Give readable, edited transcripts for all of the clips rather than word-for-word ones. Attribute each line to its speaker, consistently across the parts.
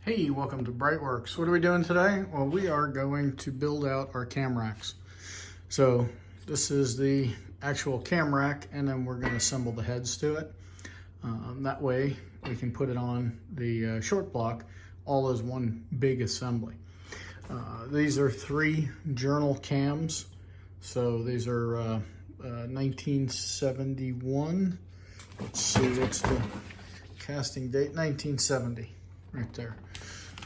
Speaker 1: Hey, welcome to BreitWerks. What are we doing today? Well, we are going to build out our cam racks. So this is the actual cam rack, and then we're going to assemble the heads to it. That way we can put it on the short block all as one big assembly. These are 3 journal cams. So these are 1971. Let's see, what's the casting date? 1970, right there.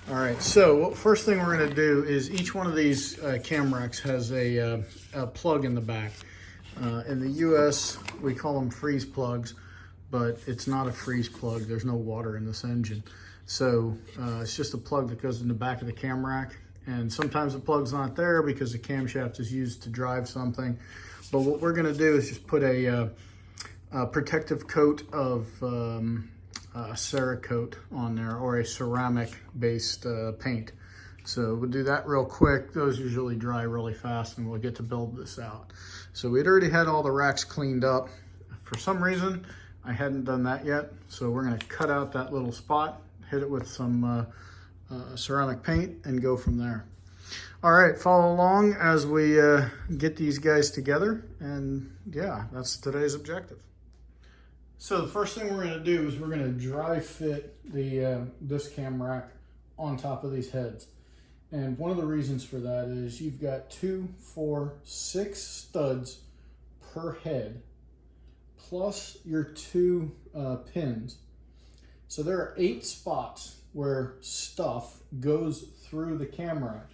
Speaker 1: All right, so first thing we're gonna do is each one of these cam racks has a plug in the back. In the US, we call them freeze plugs, but it's not a freeze plug. There's no water in this engine. So it's just a plug that goes in the back of the cam rack. And sometimes the plug's not there because the camshaft is used to drive something. But what we're gonna do is just put a protective coat of Cerakote on there, or a ceramic based paint. So we'll do that real quick. Those usually dry really fast and we'll get to build this out. So we'd already had all the racks cleaned up. For some reason, I hadn't done that yet. So we're gonna cut out that little spot, hit it with some ceramic paint and go from there. All right, follow along as we get these guys together. And yeah, that's today's objective. So the first thing we're going to do is we're going to dry fit the this cam rack on top of these heads. And one of the reasons for that is you've got 2, 4, 6 studs per head, plus your 2 pins. So there are 8 spots where stuff goes through the cam rack.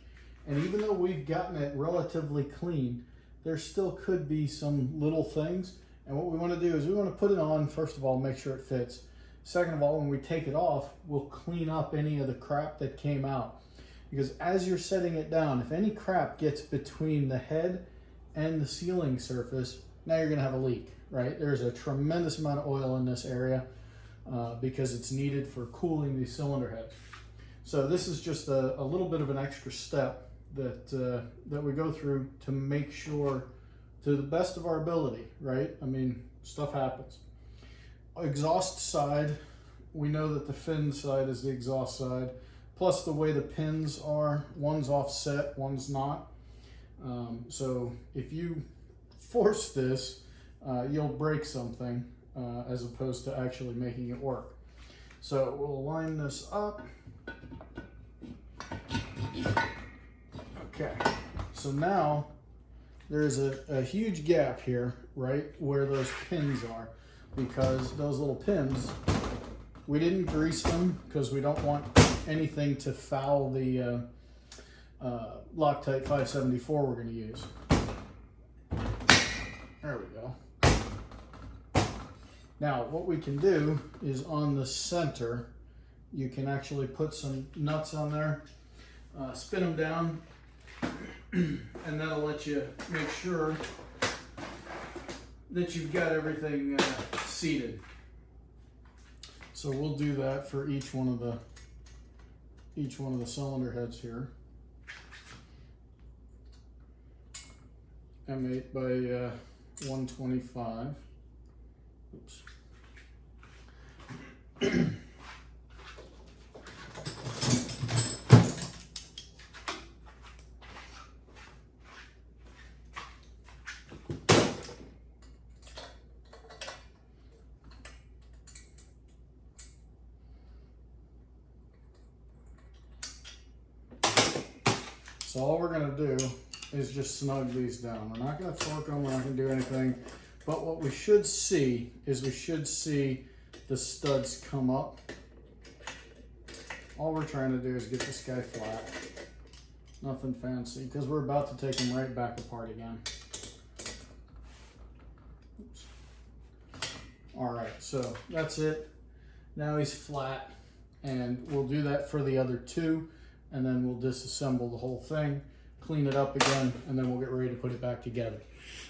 Speaker 1: And even though we've gotten it relatively clean, there still could be some little things. And what we want to do is we want to put it on, first of all, make sure it fits. Second of all, when we take it off, we'll clean up any of the crap that came out. Because as you're setting it down, if any crap gets between the head and the sealing surface, now you're going to have a leak, right? There's a tremendous amount of oil in this area because it's needed for cooling these cylinder heads. So this is just a little bit of an extra step that we go through to make sure, to the best of our ability, right? I mean, stuff happens. Exhaust side, we know that the fin side is the exhaust side, plus the way the pins are, one's offset, one's not. So if you force this, you'll break something as opposed to actually making it work. So we'll line this up. Okay, so now there's a huge gap here, right, where those pins are, because those little pins, we didn't grease them because we don't want anything to foul the Loctite 574 we're going to use. There we go. Now, what we can do is on the center, you can actually put some nuts on there, spin them down, and that'll let you make sure that you've got everything seated. So we'll do that for each one of the cylinder heads here. M8 by 125. Oops. So all we're going to do is just snug these down. We're not going to torque them, we're not going to do anything. But what we should see is the studs come up. All we're trying to do is get this guy flat. Nothing fancy, because we're about to take him right back apart again. Oops. All right, so that's it. Now he's flat, and we'll do that for the other 2. And then we'll disassemble the whole thing, clean it up again, and then we'll get ready to put it back together.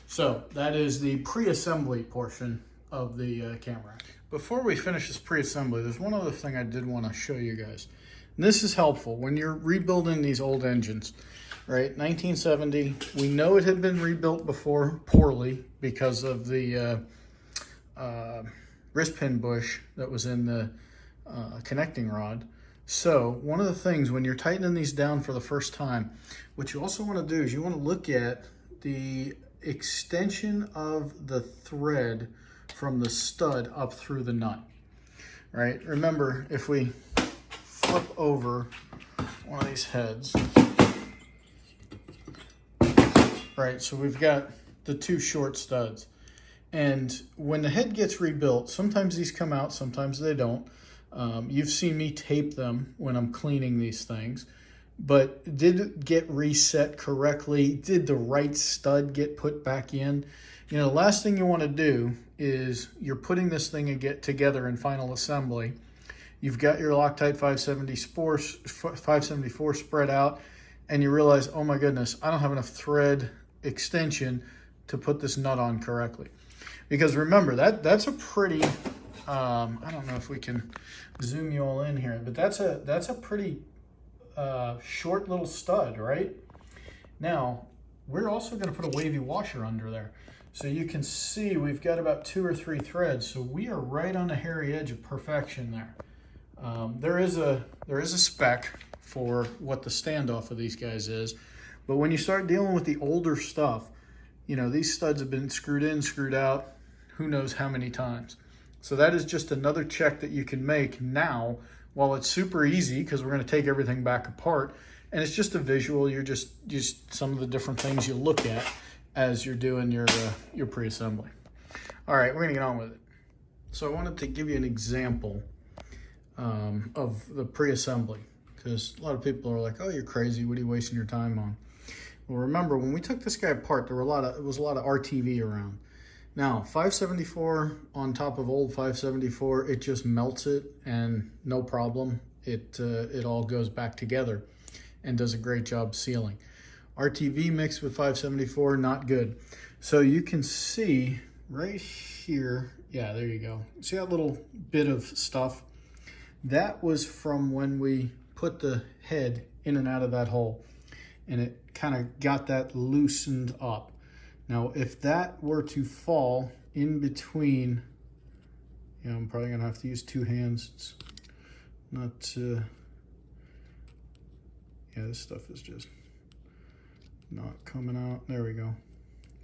Speaker 1: So that is the pre-assembly portion of the cam rack. Before we finish this pre-assembly, there's one other thing I did want to show you guys. And this is helpful when you're rebuilding these old engines, right? 1970, we know it had been rebuilt before poorly because of the wrist pin bush that was in the connecting rod. So one of the things when you're tightening these down for the first time, what you also want to do is you want to look at the extension of the thread from the stud up through the nut, right? Remember, if we flip over one of these heads, right, so we've got the two short studs. And when the head gets rebuilt, sometimes these come out, sometimes they don't. You've seen me tape them when I'm cleaning these things, but did it get reset correctly? Did the right stud get put back in? You know, the last thing you want to do is you're putting this thing together in final assembly. You've got your Loctite 574 spread out, and you realize, oh my goodness, I don't have enough thread extension to put this nut on correctly. Because remember, that's a pretty, I don't know if we can zoom you all in here, but that's a pretty short little stud, right? Now, we're also going to put a wavy washer under there. So you can see we've got about 2 or 3 threads. So we are right on the hairy edge of perfection there. There is a spec for what the standoff of these guys is. But when you start dealing with the older stuff, you know, these studs have been screwed in, screwed out, who knows how many times. So that is just another check that you can make now while it's super easy, because we're going to take everything back apart. And it's just a visual. You're just some of the different things you look at as you're doing your pre-assembly. All right, we're going to get on with it. So I wanted to give you an example of the pre-assembly, because a lot of people are like, oh, you're crazy. What are you wasting your time on? Well, remember, when we took this guy apart, there was a lot of RTV around. Now, 574 on top of old 574, it just melts it, and no problem. It all goes back together and does a great job sealing. RTV mixed with 574, not good. So you can see right here, yeah, there you go. See that little bit of stuff? That was from when we put the head in and out of that hole, and it kind of got that loosened up. Now, if that were to fall in between, yeah, I'm probably gonna have to use 2 hands. It's not, yeah, this stuff is just not coming out. There we go.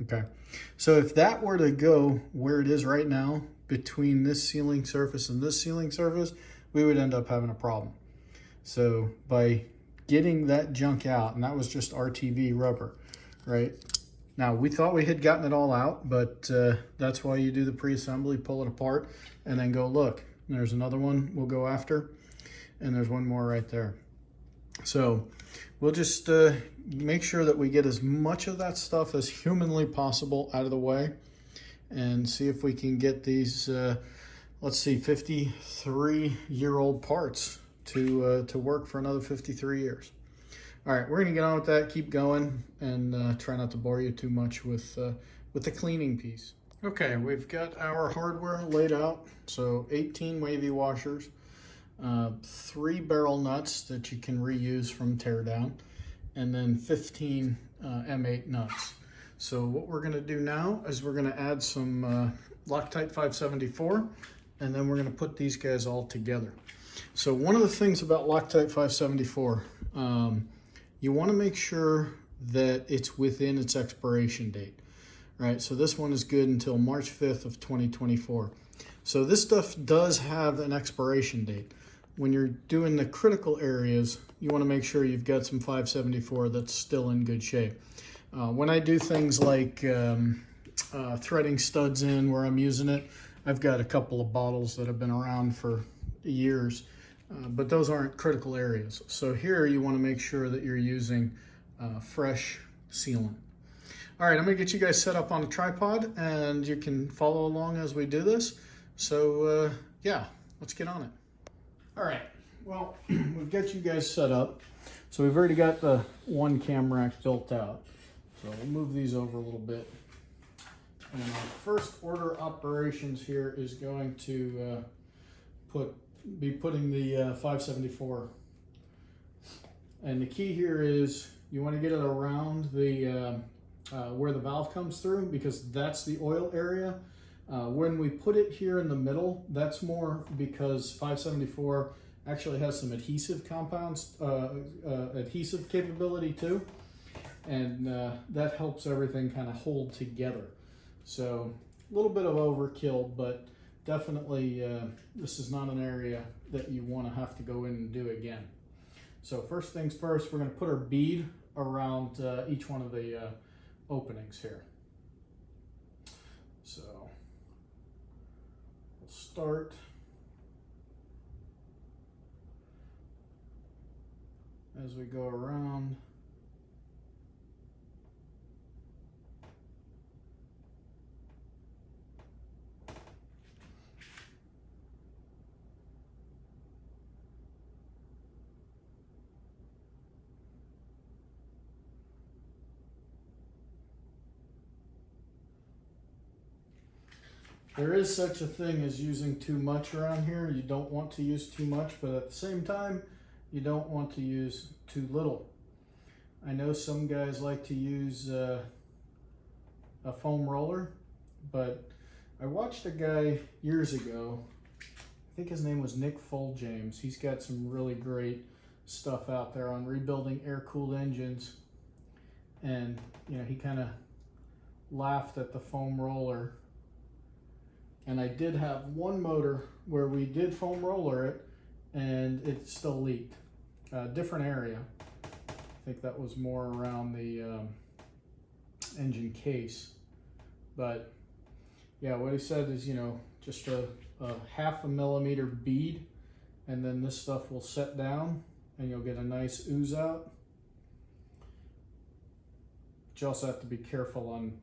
Speaker 1: Okay, so if that were to go where it is right now, between this sealing surface and this sealing surface, we would end up having a problem. So by getting that junk out, and that was just RTV rubber, right? Now, we thought we had gotten it all out, but that's why you do the pre-assembly, pull it apart, and then go look. There's another one we'll go after, and there's one more right there. So we'll just make sure that we get as much of that stuff as humanly possible out of the way, and see if we can get these, let's see, 53-year-old parts to work for another 53 years. All right, we're gonna get on with that, keep going, and try not to bore you too much with the cleaning piece. Okay, we've got our hardware laid out. So 18 wavy washers, 3 barrel nuts that you can reuse from teardown, and then 15 M8 nuts. So what we're gonna do now is we're gonna add some Loctite 574, and then we're gonna put these guys all together. So one of the things about Loctite 574, you want to make sure that it's within its expiration date, right? So this one is good until March 5th of 2024. So this stuff does have an expiration date. When you're doing the critical areas, you want to make sure you've got some 574 that's still in good shape. When I do things like threading studs in where I'm using it, I've got a couple of bottles that have been around for years. But those aren't critical areas. So here you want to make sure that you're using fresh sealant. All right, I'm gonna get you guys set up on a tripod, and you can follow along as we do this. So yeah, let's get on it. All right, well, we've got you guys set up. So we've already got the one camrack built out. So we'll move these over a little bit. And our first order operations here is going to be putting the 574. And the key here is you want to get it around the where the valve comes through, because that's the oil area. When we put it here in the middle, that's more because 574 Actually has some adhesive compounds, adhesive capability too. And that helps everything kind of hold together. So a little bit of overkill, but definitely this is not an area that you want to have to go in and do again. So first things first, we're going to put our bead around each one of the openings here. So we'll start as we go around. There is such a thing as using too much around here. You don't want to use too much, but at the same time, you don't want to use too little. I know some guys like to use a foam roller, but I watched a guy years ago, I think his name was Nick James. He's got some really great stuff out there on rebuilding air-cooled engines. And you know, he kind of laughed at the foam roller. And I did have one motor where we did foam roller it and it still leaked. Different area. I think that was more around the engine case. But yeah, what he said is, you know, just a 1/2 millimeter bead, and then this stuff will set down and you'll get a nice ooze out. But you also have to be careful on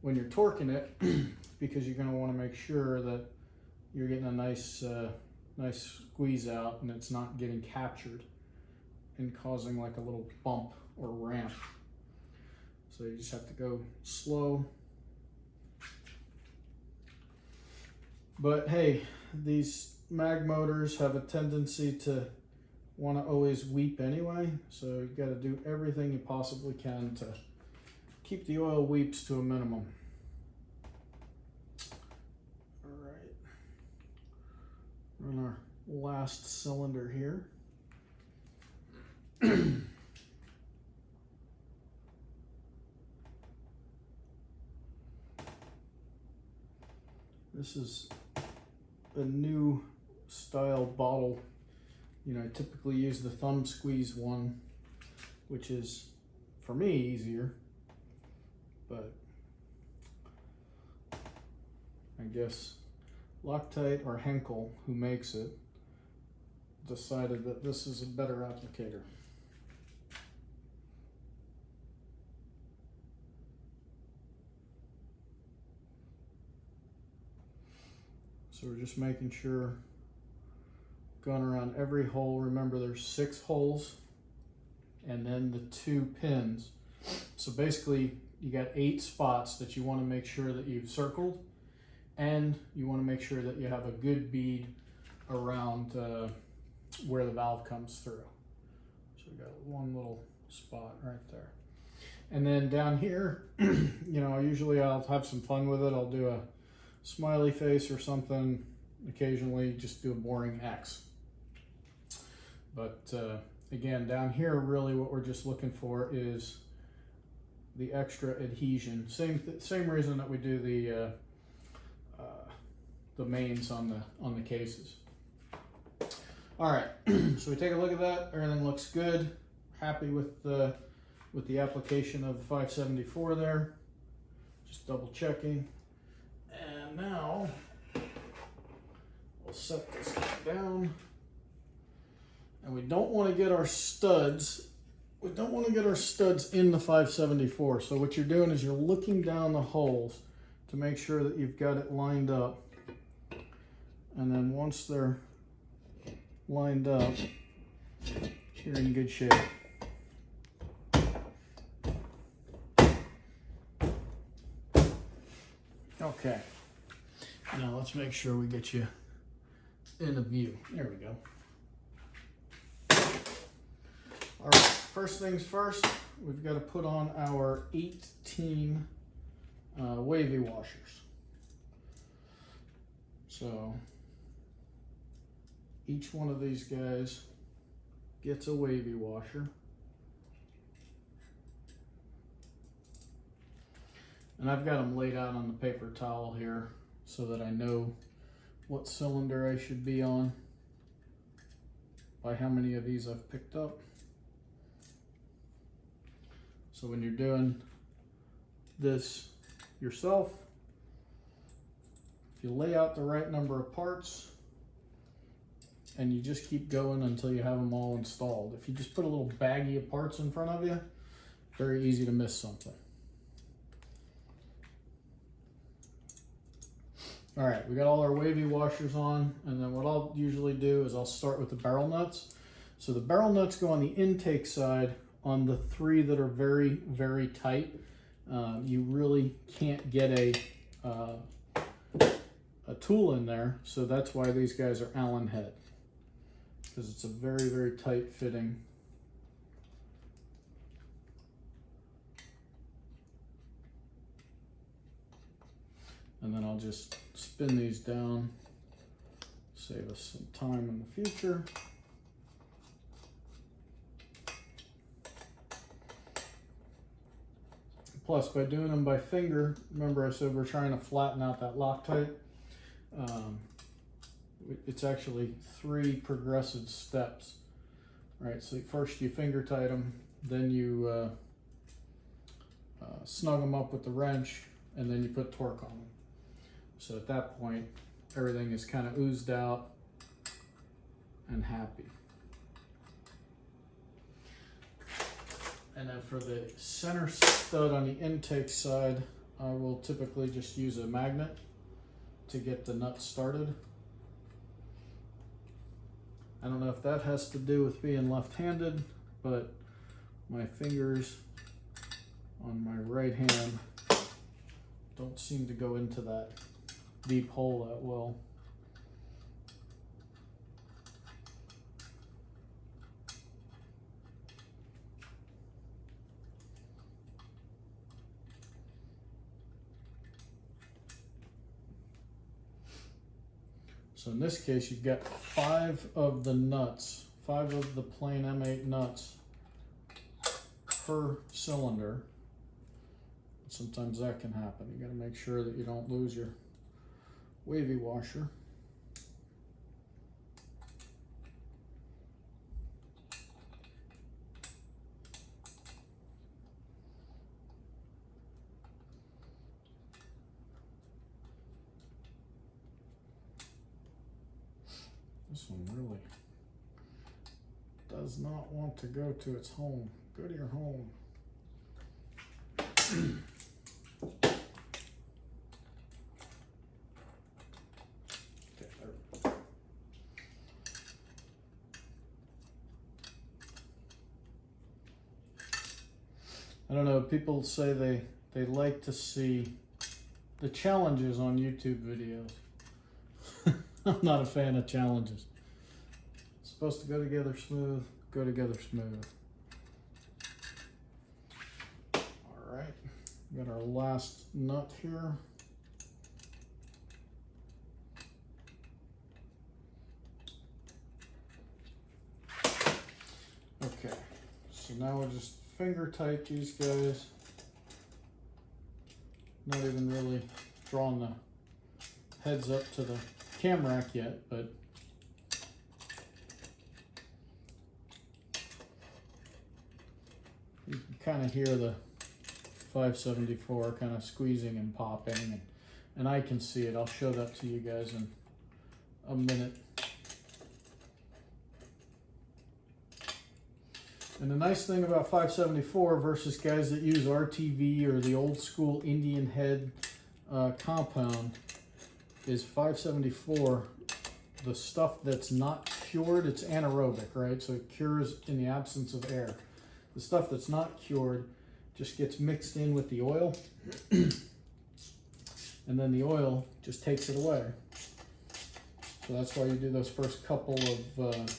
Speaker 1: when you're torquing it because you're going to want to make sure that you're getting a nice squeeze out and it's not getting captured and causing like a little bump or ramp. So you just have to go slow. But hey, these mag motors have a tendency to want to always weep anyway, so you got to do everything you possibly can to keep the oil weeps to a minimum. All right, run our last cylinder here. This is a new style bottle. You know, I typically use the thumb squeeze one, which is, for me, easier. But I guess Loctite or Henkel, who makes it, decided that this is a better applicator. So we're just making sure, going around every hole. Remember, there's 6 holes and then the 2 pins. So basically you got 8 spots that you want to make sure that you've circled, and you want to make sure that you have a good bead around where the valve comes through. So we got one little spot right there. And then down here, you know, usually I'll have some fun with it. I'll do a smiley face or something, occasionally just do a boring X. But again, down here, really what we're just looking for is the extra adhesion. Same reason that we do the mains on the cases. All right, so we take a look at that. Everything looks good. Happy with the application of the 574 there. Just double checking. And now we'll set this down. And we don't want to get our studs. We don't want to get our studs in the 574. So what you're doing is you're looking down the holes to make sure that you've got it lined up. And then once they're lined up, you're in good shape. Okay. Now let's make sure we get you in the view. There we go. All right, first things first, we've got to put on our 18 wavy washers. So each one of these guys gets a wavy washer. And I've got them laid out on the paper towel here so that I know what cylinder I should be on by how many of these I've picked up. So when you're doing this yourself, if you lay out the right number of parts and you just keep going until you have them all installed. If you just put a little baggie of parts in front of you, very easy to miss something. All right, we got all our wavy washers on, and then what I'll usually do is I'll start with the barrel nuts. So the barrel nuts go on the intake side on the three that are very, very tight. You really can't get a tool in there, so that's why these guys are Allen head, because it's a very, very tight fitting. And then I'll just spin these down, save us some time in the future. Plus, by doing them by finger, remember I said we're trying to flatten out that Loctite. It's actually 3 progressive steps. All right, so first you finger tight them, then you snug them up with the wrench, and then you put torque on them. So at that point, everything is kind of oozed out and happy. And then for the center stud on the intake side, I will typically just use a magnet to get the nut started. I don't know if that has to do with being left-handed, but my fingers on my right hand don't seem to go into that deep hole that well. So in this case, you've got 5 of the nuts, 5 of the plain M8 nuts per cylinder. Sometimes that can happen. You got to make sure that you don't lose your wavy washer. This one really does not want to go to its home. Go to your home. I don't know, people say they like to see the challenges on YouTube videos. I'm not a fan of challenges. It's supposed to go together smooth, go together smooth. All right, we got our last nut here. Okay, so now we'll just finger tight these guys. Not even really drawing the heads up to the camrack yet, but you can kind of hear the 574 kind of squeezing and popping, and I can see it. I'll show that to you guys in a minute. And the nice thing about 574 versus guys that use RTV or the old school Indian head compound is 574, the stuff that's not cured, it's anaerobic, right? So it cures in the absence of air. The stuff that's not cured just gets mixed in with the oil, and then the oil just takes it away. So that's why you do those first couple of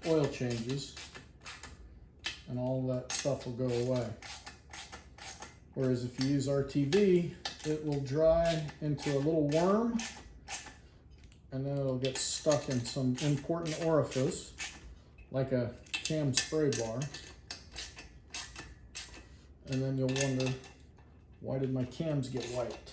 Speaker 1: oil changes, and all that stuff will go away. Whereas if you use RTV, it will dry into a little worm, and then it'll get stuck in some important orifice, like a cam spray bar. And then you'll wonder, why did my cams get wiped?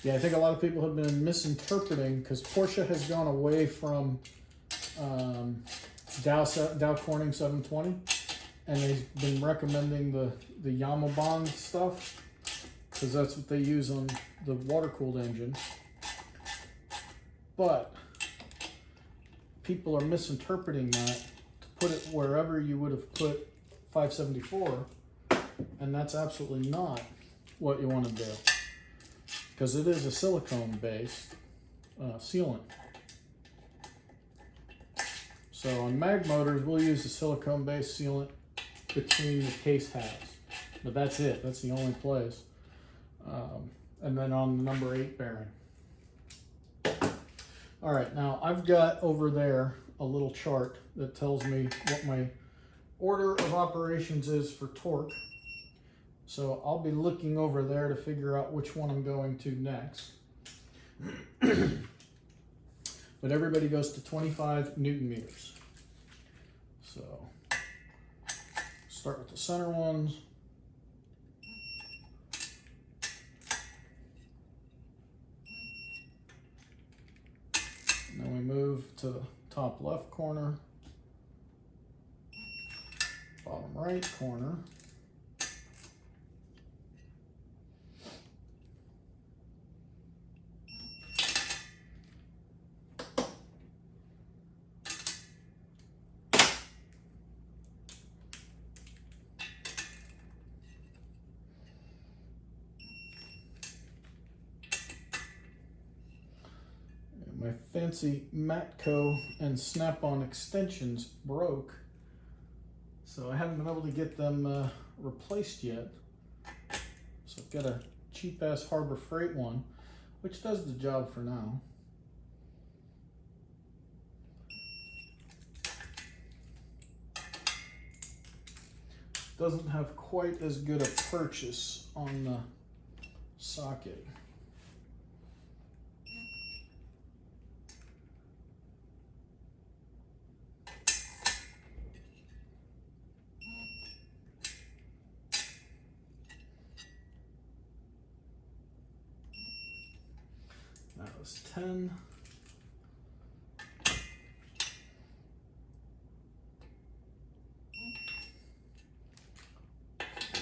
Speaker 1: Yeah, I think a lot of people have been misinterpreting, because Porsche has gone away from Dow Corning 720, and they've been recommending the Yamabond stuff, because that's what they use on the water-cooled engine. But people are misinterpreting that to put it wherever you would have put 574, and that's absolutely not what you want to do, because it is a silicone-based sealant. So on mag motors, we'll use a silicone-based sealant between the case halves, but that's it. That's the only place. And then on the number 8 bearing. All right, now I've got over there a little chart that tells me what my order of operations is for torque. So I'll be looking over there to figure out which one I'm going to next. But everybody goes to 25 Newton meters. So start with the center ones. And then we move to the top left corner, bottom right corner. My fancy Matco and Snap-on extensions broke, so I haven't been able to get them replaced yet. So I've got a cheap-ass Harbor Freight one, which does the job for now. Doesn't have quite as good a purchase on the socket. That was 10.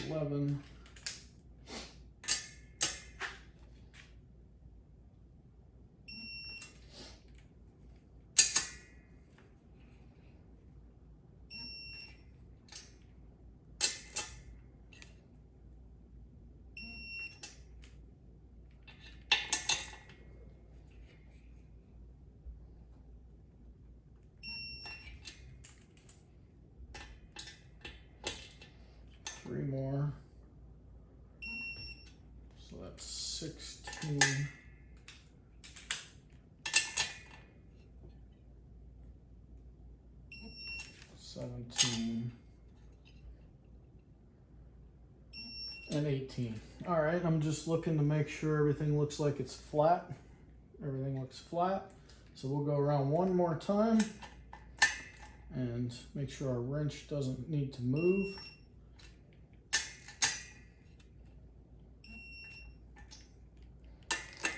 Speaker 1: 11. 3 more. So that's 16. 17. And 18. All right, I'm just looking to make sure everything looks like it's flat. Everything looks flat. So we'll go around one more time and make sure our wrench doesn't need to move.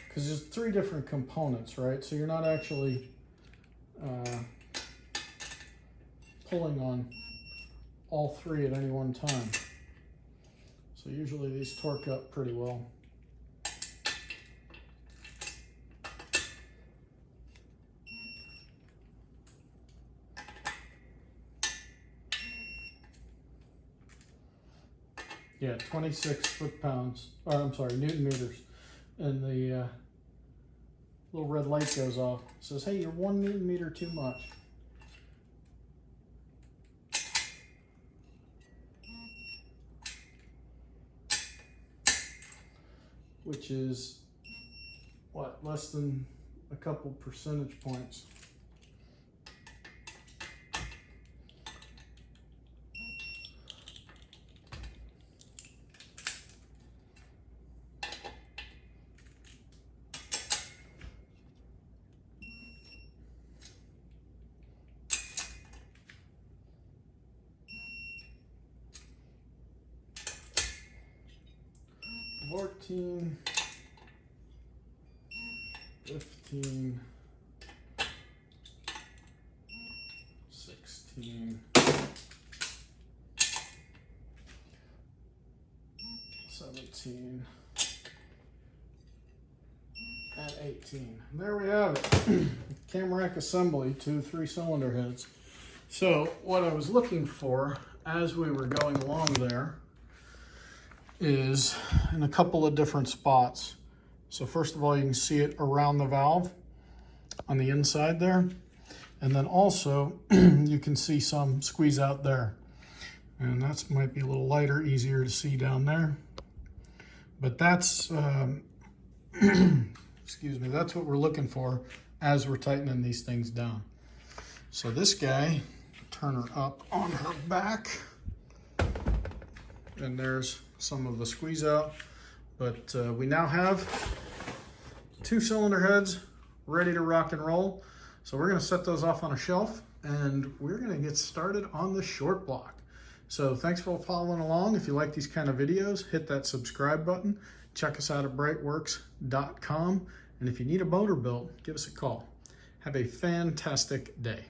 Speaker 1: Because there's 3 different components, right? So you're not actually pulling on all 3 at any one time. So usually these torque up pretty well. Yeah, 26 foot-pounds, or I'm sorry, Newton meters. And the little red light goes off. It says, hey, you're 1 Newton meter too much. Which is, what, less than a couple percentage points. 14, 15, 16, 17, and 18. And there we have it. Camrack assembly to 3-cylinder heads. So what I was looking for as we were going along there is in a couple of different spots. So first of all, you can see it around the valve on the inside there. And then also you can see some squeeze out there. And that might be a little lighter, easier to see down there. But that's, excuse me, that's what we're looking for as we're tightening these things down. So this guy, turn her up on her back, and there's some of the squeeze out. But we now have 2-cylinder heads ready to rock and roll. So we're gonna set those off on a shelf, and we're gonna get started on the short block. So thanks for following along. If you like these kind of videos, hit that subscribe button. Check us out at BreitWerks.com. And if you need a motor built, give us a call. Have a fantastic day.